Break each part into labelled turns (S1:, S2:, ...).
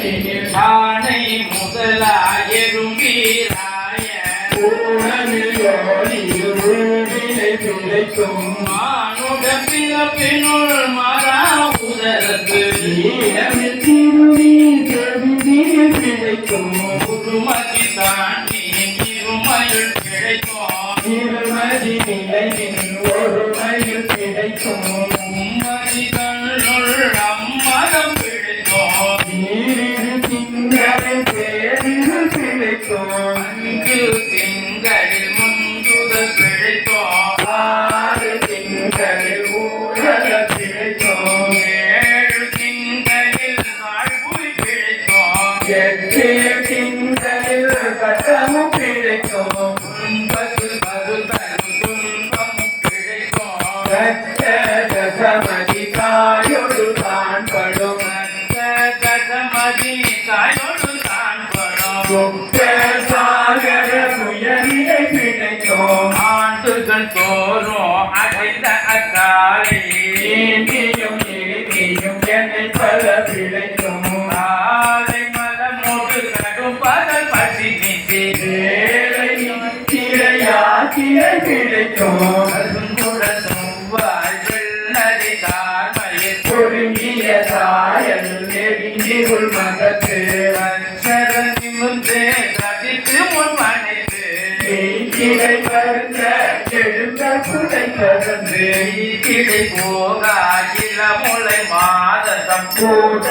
S1: ஆனை முதலாயரும் வீராய
S2: பிழைக்கும்
S1: மானுட பிறப்பினுள் மரா உதரத்து
S2: திருவி பிழைக்கும்
S1: குருமதி தாண்டி இருமையுள் பிழைக்கும்
S2: இருமதி நிலையின் ஒருமையில் பிழைக்கும்
S1: உம்மதி தன்னுள் அம்மதம் பிழைக்கும்
S2: நீரிரு திங்களில் பேரிரு பிழைக்கும்
S1: அஞ்சு திங்களில் முந்துதல் பிழைக்கும்
S2: ஆறு திங்களில் ஊழல பிழைக்கும்
S1: ஏழு திங்களில் வாழ்வுய் பிழைக்கும்
S2: எட்டு திங்களில் கட்டமும் பிழைக்கும்
S1: ஒன்பது பருதலும் துன்பமும் பிழைக்கும்
S2: கட்ட தசமதி தாயொரு காண்படும்
S1: தசமதி தாயோடு தான் படும்
S2: முக்த சாகர துயரிலை பிழைக்கும்
S1: ஆண்டுகள் தோறும் அடைந்த அக்காலை
S2: ஏந்தியும் இறுதியும் என்னை பல பிழைக்கும்
S1: ஆலை மலமோடு கடும் பகல் பசி நீசி
S2: வேலையும் திரையாக்கிய பிழைக்கும்
S1: அருங்குட செவ்வாய் வெள்ளரி தார்மையில்
S2: பொருங்கிய சாயல் நெருங்கியுள் மகத்து
S1: அச்சர நிமிர்ந்து கதித்து முன் மனைத்து
S2: கிளை பருந்த எழுந்த புடை பறந்து
S1: கிளை போகா இளமுலை மாதம்
S2: கூட்ட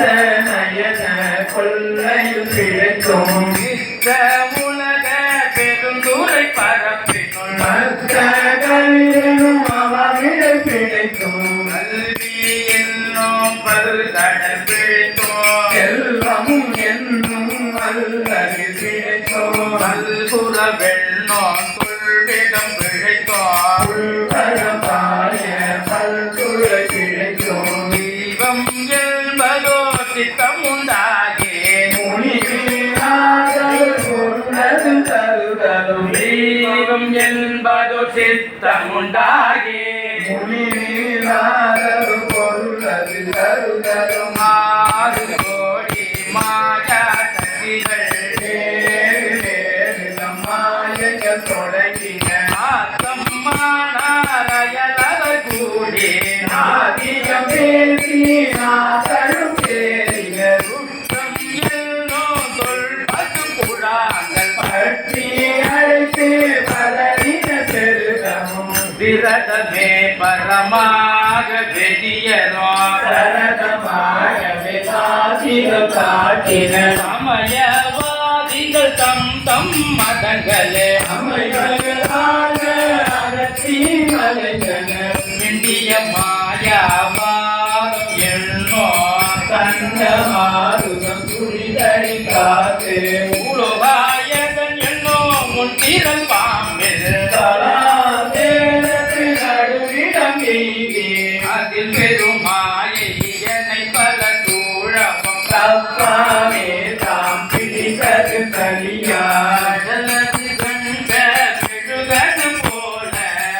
S2: நயன கொள்ளையில் பிழைக்கும்
S1: இந்த உலக பெருந்துரை பரப்பினுள்
S2: மக்களிலும் அவனிடை பிழைக்கும்
S1: கல்வி என்னும் பல்கடல் பிழைத்தோம்
S2: செல்வமும் என்னும் அல்லது பிழைக்கும்
S1: பல்குற வெண்ணோம் கொள்விடம் பிழைத்தோம்
S2: உள்வரப்பாய பல்துறை பிழைக்கும்
S1: தெய்வம் என்பதோ சித்தம் உண்டாகே
S2: முனிவீராதல் பொருளது தருதலும்
S1: தெய்வம் என்பதோ சித்தம் உண்டாகே
S2: முனிவீராதல் பொருளது தருதலும்
S1: ஆறு கோடி மாயா சக்திகள்
S2: மாயங்கள் தொடங்கின
S1: ஆத்தம்மானாரயலவர் கூடி
S2: ஆதியம் பேசி நாதரும் பேரினர்
S1: குற்றம் எல்லோ சொல்பது புறாங்கள்
S2: பற்றி அழைத்து பலரின பெருதமும்
S1: விரதமே பரமாக வெடியரோ
S2: சரதமாகவே சாதிகள் காட்டின
S1: சமயவாதிகள் தம் தம் மதங்களே
S2: அமைகளாக அகற்றி மலைந்தனர்
S1: இந்திய மாயாவாதம் எண்ணோ
S2: கண்ட மாருதம் துணிதடி காத்து
S1: உலகாயதன் எண்ணோ முன்திரல் பாம்பில்
S2: தலாதேனத்து நடுவிடம் எய்தி
S1: அதில் பெரும் மாயை என்னை பல சூழவும்
S2: தப்பாமே தாம் பிடித்தது சரியாய்
S1: கடலது கண்ட மெழுகது போல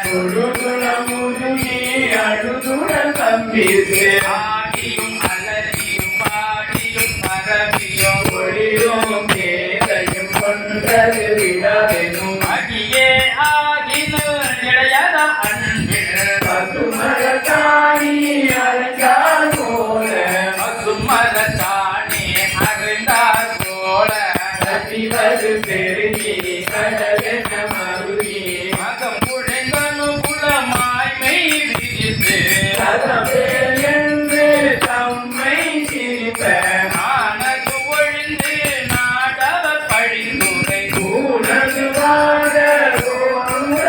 S2: முழுகுணமுதுகி அழுதுட தம்பிது
S1: ஆடியும் அலறியும் பாடியும் பரவியும்
S2: ஒளியும் கேதையும் கொண்டது